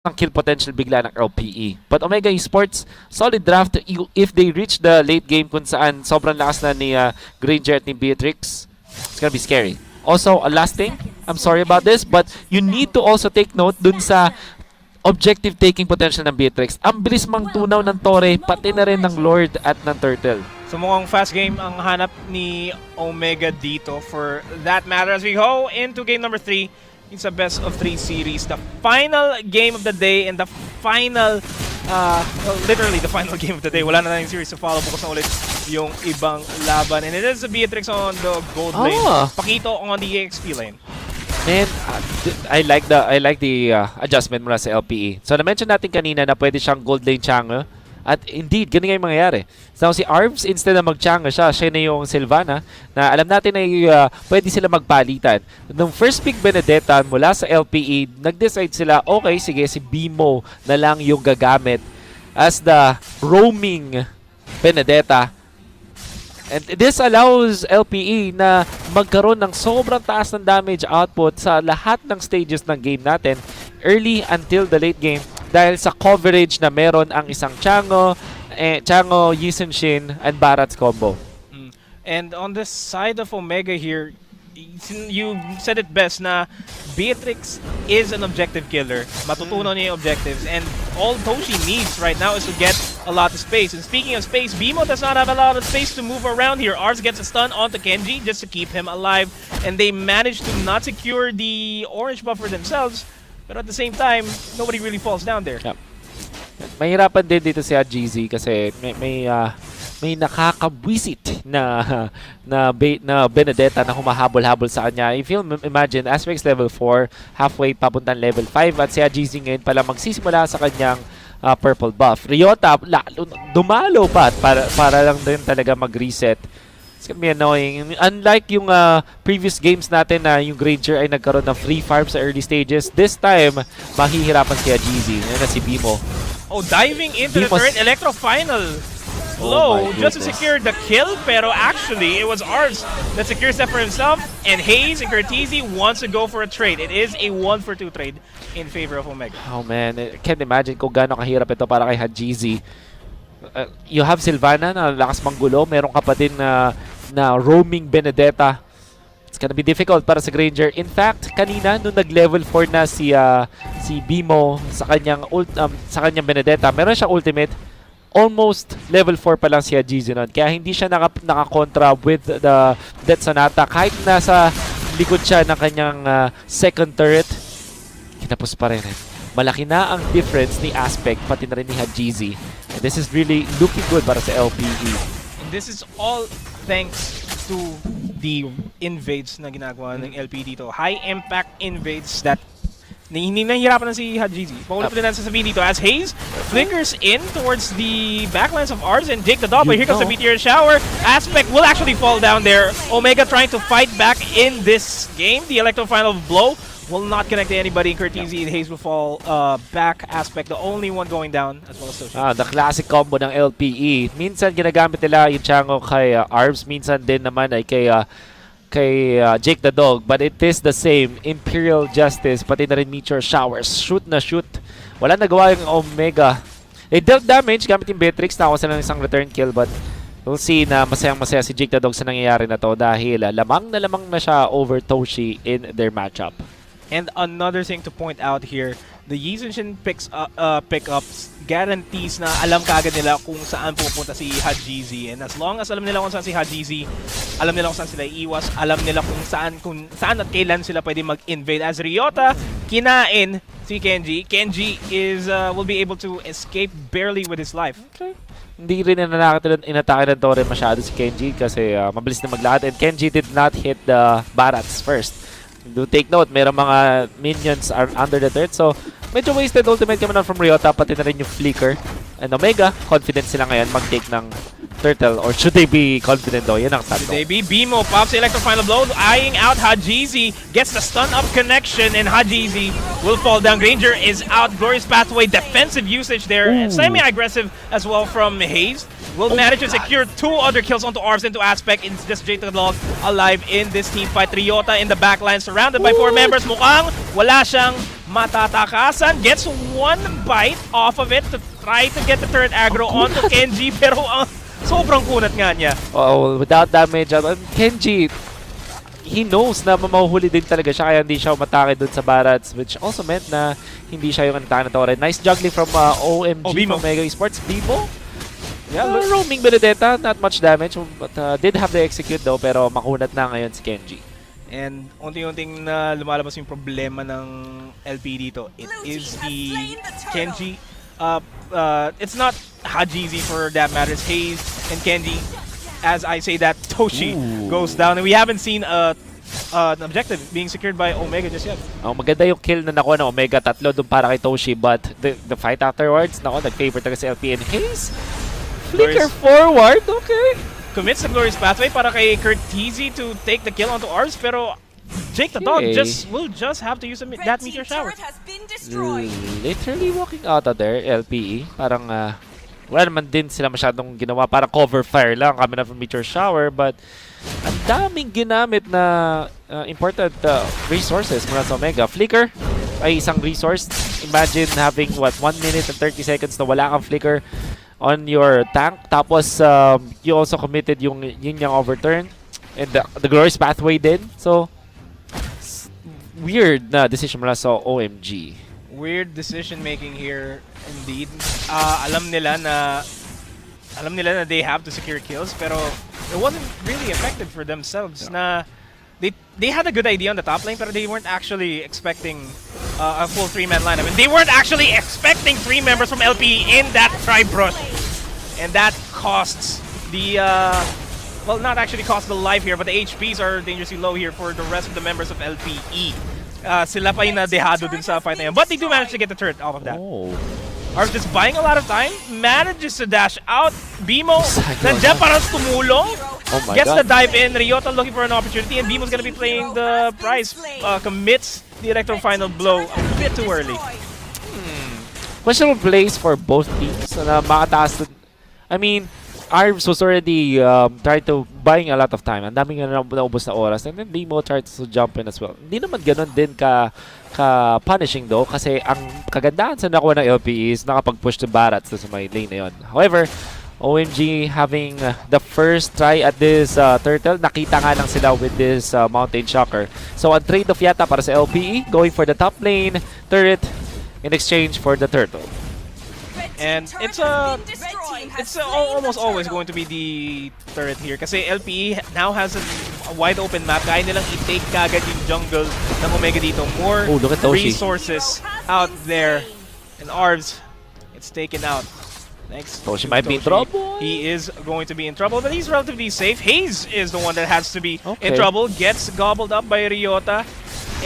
ang kill potential bigla ng LPE. But Omega Esports, solid draft if they reach the late game kung saan sobrang lakas na ni Granger at ni Beatrix. It's gonna be scary. Also, a last thing, I'm sorry about this, but you need to also take note dun sa objective taking potential ng Beatrix. Ang bilis mang tunaw ng Torre, pati na rin ng Lord at ng Turtle. So mukhang fast game ang hanap ni Omega dito for that matter as we go into game number 3. It's a best of 3 series. The final game of the day and the final, well, literally the final game of the day. Wala na tayong series to follow. Bukas na ulit yung ibang laban. And it is the Beatrix on the gold lane. Pakito on the EXP lane. Man, I like the adjustment mula sa LPE. So na-mention natin kanina na pwede siyang gold lane Chang'e. At indeed, ganun nga yung mangyayari. So si Arms, instead na mag-Chang'e siya na yung Sylvana, na alam natin na pwede sila magpalitan. Nung first pick Benedetta mula sa LPE, nag-decide sila, okay, sige, si Bimo na lang yung gagamit as the roaming Benedetta. And this allows LPE na magkaroon ng sobrang taas ng damage output sa lahat ng stages ng game natin, early until the late game, dahil sa coverage na meron ang isang Chang'e, Yisun Shin, and Barat's combo. And on the side of Omega here, you said it best na Beatrix is an objective killer. Matutunan niya yung objectives. And all Toshi needs right now is to get a lot of space. And speaking of space, Bimo does not have a lot of space to move around here. Ars gets a stun onto Kenji just to keep him alive. And they manage to not secure the orange buff for themselves. But at the same time, nobody really falls down there. Yep. Mahirapan din dito si GZ kasi may nakakabwisit na Benedetta na humahabol-habol sa kanya. If you imagine, Aspects level 4, halfway papuntang level 5 at si GZ ngayon pala magsisimula sa kanyang purple buff. Ryota, dumalo pa para lang din talaga mag-reset. It's gonna be annoying. Unlike yung previous games natin na yung Granger ay nagkaroon ng free farm sa early stages, this time, mahihirapan si GZ. Yan na si Bimo. Oh, diving into the turret, Electro final blow just to secure the kill, pero actually, it was Ars that secures that for himself, and Hayes and Curtizi wants to go for a trade. It is a 1-for-2 trade in favor of Omega. Oh man, I can't imagine kung gaano kahirap ito para kay GZ. You have Sylvana na lakas manggulo, meron ka pa din na roaming Benedetta. It's gonna be difficult para sa Granger. In fact, kanina nung nag-level 4 na si Bimo sa kanyang Benedetta, meron siyang ultimate. Almost level 4 pa lang si GZ nun. Kaya hindi siya nakakontra with the Death Sonata. Kahit nasa likod siya ng kanyang second turret, kinapos pa rin. Malaki na ang difference ni Aspect, pati na rin ni GZ. And this is really looking good para sa LPE. And this is all thanks to the invades na ginagawa ng LPE dito. High impact invades that hindi nahihirapan na si GZ. Paulit din natin sasabihin dito as Hayes flickers in towards the backlines of Ars and Jake the Dog. But here comes the meteor shower. Aspect will actually fall down there. Omega trying to fight back in this game. The electro final blow will not connect to anybody. Curtizi and Hayes will fall back. Aspect, the only one going down, as well as Toshi. The classic combo ng LPE. Minsan ginagamit nila yung Chang'e kay Arbs. Minsan din naman ay kay Jake the Dog. But it is the same. Imperial Justice, pati na rin Meteor Showers. Shoot na shoot. Wala nagawa yung Omega. They dealt damage gamit yung Beatrix. Nakawa sila ng isang return kill. But we'll see na masayang-masaya si Jake the Dog sa nangyayari na to dahil lamang na siya over Toshi in their matchup. And another thing to point out here, the Yisun pickups guarantees na alam kaagad nila kung saan pupunta si GZ. And as long as alam nila kung saan si GZ, alam nila kung saan sila iiwas, alam nila kung saan at kailan sila pwede mag-invade. As Ryota, kinain si Kenji. Kenji will be able to escape barely with his life. Okay. Hindi rin inatake ng Torre masyado si Kenji kasi mabilis na maglakad. And Kenji did not hit the Barats first. Do take note, mayroong mga minions are under the turret. So, medyo wasted ultimate kami from Ryota, pati na rin yung Flicker. And Omega, confident sila ngayon mag-take ng Turtle. Or should they be confident though? Yan ang tanong. Should they be? Bimo pops the electro final blow, eyeing out GZ, gets the stun up connection, and GZ will fall down. Granger is out. Glorious Pathway, defensive usage there. Semi-aggressive as well from Hayes. Will manage to secure 2 other kills onto Ars into Aspect. It's just Jake the Dog alive in this team fight. Ryota in the backline, surrounded by 4 members. Mukhang wala siyang matatakasan. Gets one bite off of it to try to get the turret aggro onto Kenji, pero sobrang kunat nga niya. Oh, without damage. Kenji, he knows na mahuhuli din talaga siya kaya hindi siya umatake dun sa Barats, which also meant na hindi siya yung antake na Torre. Nice juggling from OMG from Mega Esports. Bimo? Yeah, roaming Benedetta, not much damage, but did have the execute though, pero makunat na ngayon si Kenji. And unti-unting na lumalabas yung problema ng LP dito. It is the Kenji. It's not Hajizi for that matter. It's Hayes and Kenji. As I say that, Toshi goes down. And we haven't seen an objective being secured by Omega just yet. Oh, maganda yung kill na nakuha ng Omega, 3 dun para kay Toshi, but the fight afterwards, nag-favor talaga si LP and Hayes. Flicker forward, okay. Commits the glorious pathway para kay Curtizi to take the kill onto Arbs, pero Jake the Dog will just have to use that meteor shower. Literally walking out of there, LPE. Parang wala naman din sila masyadong ginawa. Parang cover fire lang kami na meteor shower, but ang daming ginamit na important resources mula sa Omega. Flicker ay isang resource. Imagine having 1 minute and 30 seconds na wala kang flicker on your tank. Tapos, you also committed yung inyong overturn and the glorious pathway din. So, weird na decision mula sa OMG. Weird decision making here, indeed. Alam nila na they have to secure kills, pero it wasn't really effective for themselves. Na they had a good idea on the top lane, pero they weren't actually expecting a full 3-man lineup. And they weren't actually expecting 3 members from LPE in that tribe rush. And that costs the, well, not actually costs the life here, but the HPs are dangerously low here for the rest of the members of LPE. Sila pa yung nadehado dun sa fight na yun. But they do manage to get the turret off of that. Are just buying a lot of time, manages to dash out. Bimo, nandiyan para tumulong. Gets the dive in. Ryota looking for an opportunity, and Bimo's gonna be playing the prize. Commits the electro final blow a bit too early. Questionable plays for both teams. Na makataas. I mean, Arvs was already trying to buying a lot of time. Ang daming naubos na oras. And then Bimo tried to jump in as well. Hindi naman ganun din ka-punishing though. Kasi ang kagandahan sa nakuha ng LP is nakapag-push to Barats sa may lane na yun. However, OMG having the first try at this turtle. Nakita nga lang sila with this mountain shocker. So, ang trade-off yata para sa LPE, going for the top lane turret in exchange for the turtle. And it's almost always going to be the turret here kasi LPE now has a wide open map. Kaya nilang i-take kagad yung jungle ng Omega dito. More resources out there. And Arbs, it's taken out. Thanks. Toshi might be in trouble. He is going to be in trouble, but he's relatively safe. Hayes is the one that has to be in trouble. Gets gobbled up by Ryota.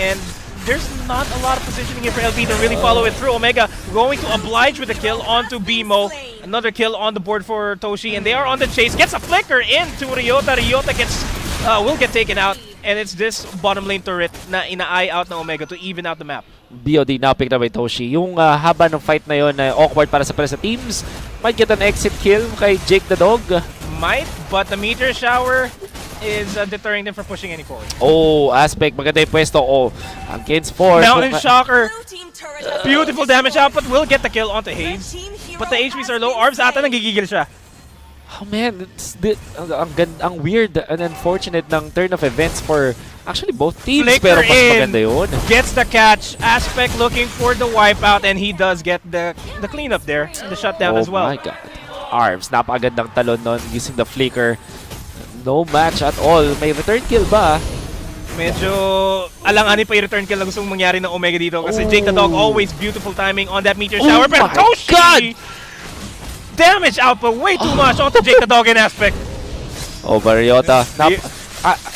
And there's not a lot of positioning here for LP to really follow it through. Omega going to oblige with a kill onto Bimo. Another kill on the board for Toshi, and they are on the chase. Gets a flicker into Ryota. Ryota will get taken out, and it's this bottom lane turret na ina-eye out ng Omega to even out the map. BOD now picked up by Toshi. Yung haba ng fight na yun na awkward para sa teams. Might get an exit kill kay Jake the Dog. Might, but the meteor shower is deterring them from pushing any forward. Oh, Aspect. Maganda yung pwesto. Oh, ang Kids 4. Mountain Shocker. Beautiful damage output. Will get the kill onto Hayes. But the HPs are low. Arbs ata nagigigil siya. Oh man, ang weird and unfortunate ng turn of events for actually both teams. Flicker pero mas maganda yun. Gets the catch. Aspect looking for the wipeout, and he does get the cleanup there. The shutdown as well. Oh my god. Arms, napakagandang talon nun using the flicker. No match at all. May return kill ba? Medyo alang-ani pa yung return kill na gusto mong mangyari ng Omega dito kasi Jake the Dog always beautiful timing on that meteor shower. Pero Toshi! Damage output way too much onto Jake the Dog in Aspect. Oh, Ryota.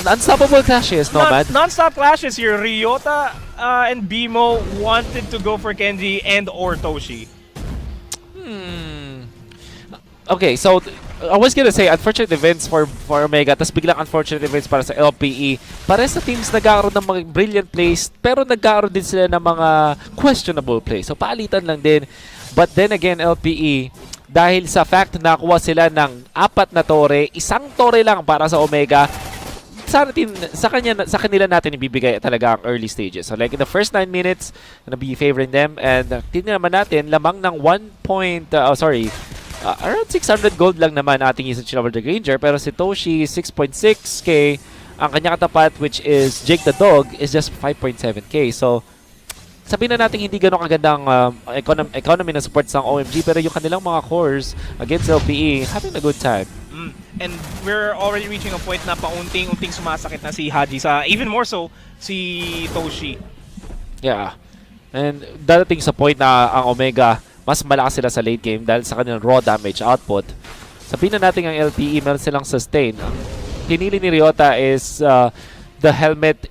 Unstoppable clashes, no man? Non-stop clashes here. Ryota and Bimo wanted to go for Kenji and or Toshi. Okay, so I was gonna say unfortunate events for Omega, tapos biglang unfortunate events para sa LPE. Para sa teams nagkakaroon ng mga brilliant plays, pero nagkakaroon din sila ng mga questionable plays. So paalitan lang din. But then again, LPE, dahil sa fact na nakuha sila ng 4 na tore, 1 tore lang para sa Omega, sa kanila natin ibibigay talaga ang early stages. So like in the first 9 minutes, gonna be favoring them. And tingnan naman natin, lamang ng around 600 gold lang naman ating isang Chinover the Granger. Pero si Toshi, 6.6k. Ang kanya katapat, which is Jake the Dog, is just 5.7k. So, sabihin na natin hindi ganun kagandang economy ng supports ng OMG, pero yung kanilang mga cores against LPE, having a good time. And we're already reaching a point na paunting-unting sumasakit na si Haji even more so si Toshi. Yeah. And dadating sa point na ang Omega, mas malakas sila sa late game dahil sa kanilang raw damage output. Sabihin na natin ang LPE, meron silang sustain. Pinili ni Ryota is the helmet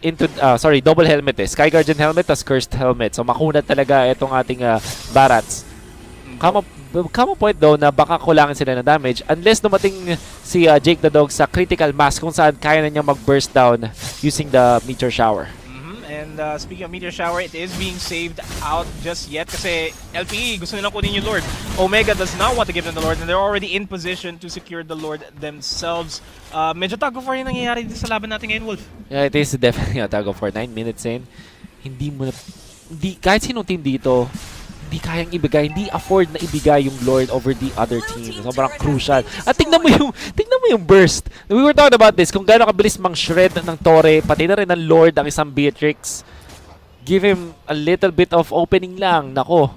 double helmet Sky Guardian helmet tas Cursed helmet. So makunat talaga itong ating Barats. Kamo point though na baka kulangin sila ng damage unless dumating si Jake the Dog sa critical mass kung saan kaya na niya mag-burst down using the Meteor Shower. And speaking of Meteor Shower, it is being saved out just yet kasi LPE gusto nilang kunin yung Lord. Omega does not want to give them the Lord and they're already in position to secure the Lord themselves. Medyo tug of war yung nangyayari dito sa laban natin ngayon, Wolf. Yeah, it is definitely a tug of war. 9 minutes in. Kahit sinong team dito, hindi kayang ibigay, hindi afford na ibigay yung Lord over the other team. Sobrang crucial. At tingnan mo yung burst. We were talking about this, kung gaano kabilis mang-shred ng Torre, pati na rin ng Lord ang isang Beatrix. Give him a little bit of opening lang. Nako,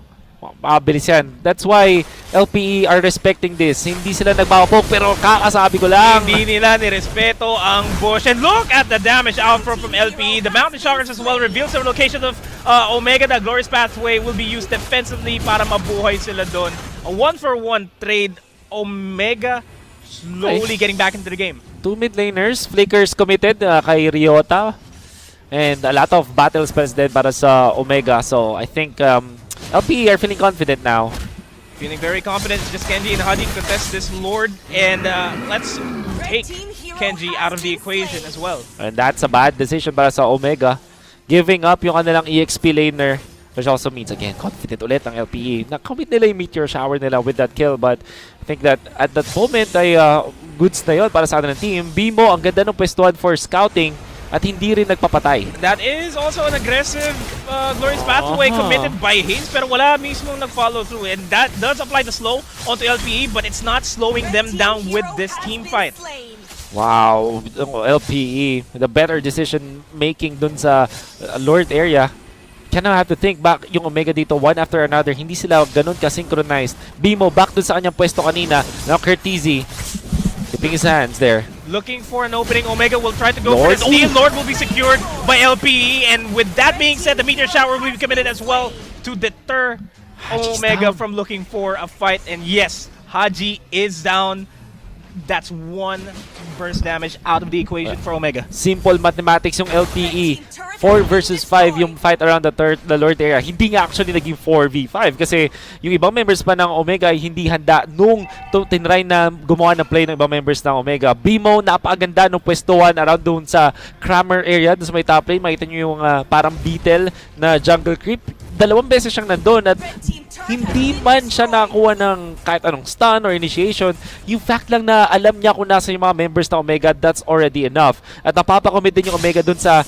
mabilis yan. That's why LPE are respecting this. Hindi sila nagpapapoke, pero kakasabi ko lang. Hindi nila nirespeto ang bush. And look at the damage outflow from LPE. The Mountain Shockers as well reveals the location of Omega. The Glorious Pathway will be used defensively para mabuhay sila doon. A 1-for-1 trade. Omega slowly getting back into the game. 2 mid laners, flickers committed kay Ryota. And a lot of battle spells din para sa Omega. So I think LPE are feeling confident now. Feeling very confident. Just Kenji and Haji contest this Lord. And let's take Kenji out of the equation as well. And that's a bad decision para sa Omega. Giving up yung kanilang EXP laner. Which also means, again, confident ulit ang LPE. Na-commit nila yung Meteor Shower nila with that kill. But I think that at that moment ay goods na yun para sa atin ng team. Bimo, ang ganda ng pwestuhan for scouting. At hindi rin nagpapatay. That is also an aggressive Glorious Pathway committed by Hayes, pero wala mismong nag-follow through. And that does apply the slow onto LPE, but it's not slowing them down with this team fight. Wow, LPE, the better decision making dun sa Lord area. Kinda have to think back yung Omega dito, one after another. Hindi sila ganun ka-synchronized. Bimo, back dun sa kanyang pwesto kanina. Now Curtizy, tipping his hands there. Looking for an opening. Omega will try to go Lord. for the steal. Lord will be secured by LPE. And with that being said, the Meteor Shower will be committed as well to deter Omega from looking for a fight. And yes, Haji is down. That's one burst damage out of the equation for Omega. Simple mathematics yung LPE. 4 versus 5 yung fight around the Lord area. Hindi nga actually naging 4v5 kasi yung ibang members pa ng Omega ay hindi handa nung tinry na gumawa ng play ng ibang members ng Omega. Bimo, napakaganda nung pwestuhan around doon sa Kramer area, doon sa may top lane. Makita nyo yung parang beetle na jungle creep. 2 beses siyang nandun at hindi man siya nakakuha ng kahit anong stun or initiation. Yung fact lang na alam niya kung nasa yung mga members ng Omega, that's already enough. At napapakomit din yung Omega dun sa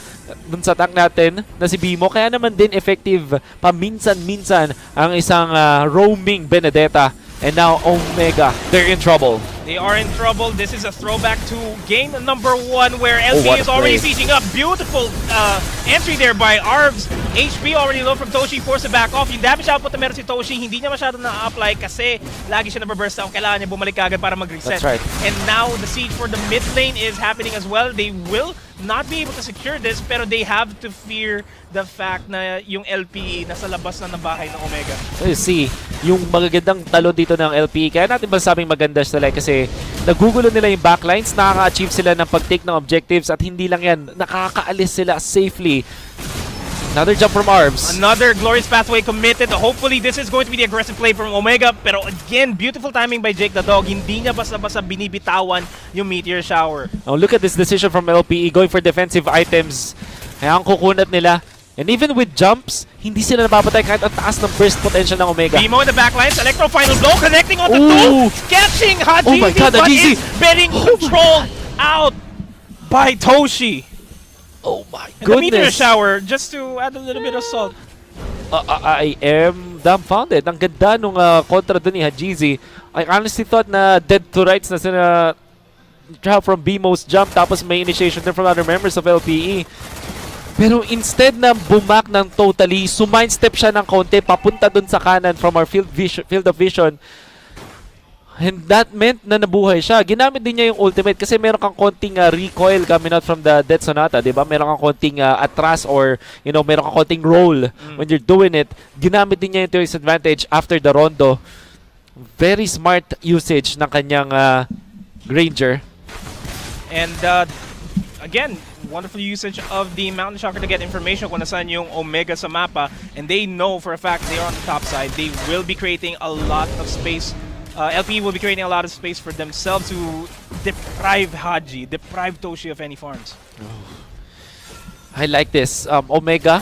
tank natin na si Bimo. Kaya naman din effective paminsan-minsan ang isang roaming Benedetta. And now Omega, they're in trouble. They are in trouble. This is a throwback to game number 1 where LP is already sieging up. Beautiful entry there by Arvs. HP already low from Toshi, forced to back off. Yung damage output na meron si Toshi, hindi niya masyado na-apply kasi lagi siya nababurst out. Kailangan niya bumalik agad para mag-reset. That's right. And now the siege for the mid lane is happening as well. They will not be able to secure this, pero they have to fear the fact na yung LPE nasa labas na ng bahay ng Omega. So you see, yung magagandang talo dito ng LPE, kaya natin masabing maganda sila kasi nagugulo nila yung backlines, nakaka-achieve sila ng pag-take ng objectives at hindi lang yan, nakakaalis sila safely. Another jump from Arms. Another Glorious Pathway committed. Hopefully, this is going to be the aggressive play from Omega. Pero again, beautiful timing by Jake the Dog. Hindi niya basta-basta binibitawan yung Meteor Shower. Now look at this decision from LPE going for defensive items. Kaya ang kukunat nila. And even with jumps, hindi sila napapatay kahit ang taas ng burst potential ng Omega. Bimo in the backlines. Electro final blow connecting on the Ooh. two. Catching Haji. Oh my God, but Haji. is getting controlled out by Toshi. Oh my And the meteor goodness. shower, just to add a little bit of salt. I am dumbfounded. Ang ganda nung kontra dun ni Hajizi. I honestly thought na dead to rights na sila from BMO's jump tapos may initiation din from other members of LPE. Pero instead na bumak ng totally, sumindstep siya ng konti papunta dun sa kanan from our field of vision. And that meant na nabuhay siya. Ginamit din niya yung ultimate kasi meron kang konting recoil coming out from the Death Sonata, di ba? Meron kang konting atras or, you know, meron kang konting roll when you're doing it. Ginamit din niya yung disadvantage after the rondo. Very smart usage ng kanyang Granger. And again, wonderful usage of the Mountain Shocker to get information kung nasaan yung Omega sa mapa. And they know for a fact they are on the top side. They will be creating a lot of space. LPE will be creating a lot of space for themselves to deprive Haji, deprive Toshi of any farms. I like this. Omega,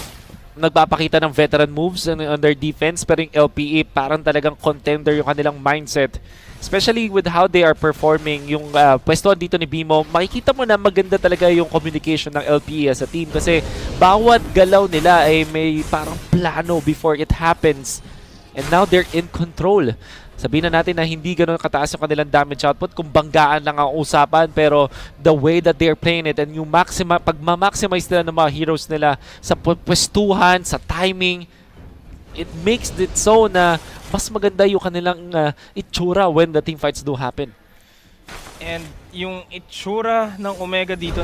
nagpapakita ng veteran moves on their defense, pero yung LPE parang talagang contender yung kanilang mindset. Especially with how they are performing yung pwestuhan dito ni Bimo, makikita mo na maganda talaga yung communication ng LPE as a team kasi bawat galaw nila ay may parang plano before it happens. And now they're in control. Sabihin na natin na hindi ganoon kataas yung kanilang damage output kung banggaan lang ang usapan, pero the way that they're playing it and yung pagmamaximize nila ng mga heroes nila sa pwestuhan, sa timing, it makes it so na mas maganda yung kanilang itsura when the team fights do happen. And yung itsura ng Omega dito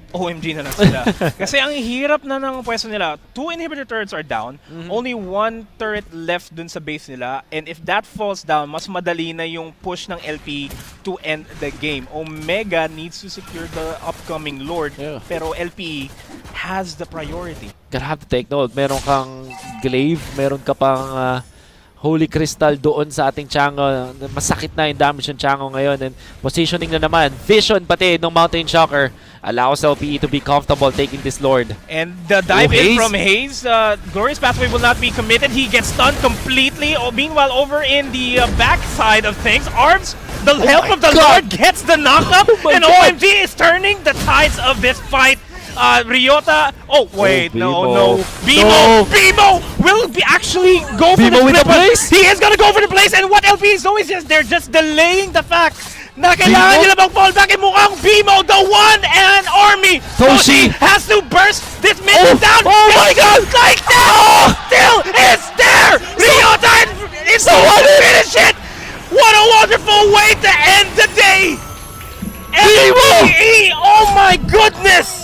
OMG na lang sila. Kasi ang hirap na ng pwesto nila. 2 inhibitor turrets are down. Only 1 turret left dun sa base nila. And if that falls down, mas madali na yung push ng LP to end the game. Omega needs to secure the upcoming Lord. Yeah. Pero LP has the priority. Gotta have to take note. Meron kang Glaive, meron ka pang Holy Crystal doon sa ating Chango. Masakit na yung damage ng Chango ngayon. And positioning na naman. Vision pati ng Mountain Shocker allows LPE to be comfortable taking this Lord. And the dive in Hayes. from Hayes, Glorious Pathway will not be committed. He gets stunned completely. Meanwhile, over in the backside of things, Arms, the help of the Lord, gets the knockup. And OMG is turning the tides of this fight. Ryota. Oh wait, no. Bimo will actually go for Bimo with the the place? He is gonna go for the place, and what LP is doing is they're just delaying the fact na kailangan nila mag-fall back, and mukhang Bimo, the one and army. Toshi has to burst this mid down. Oh my God! Like that! Still is there. Ryota is the one to finish it. What a wonderful way to end the day. LPE, oh my goodness!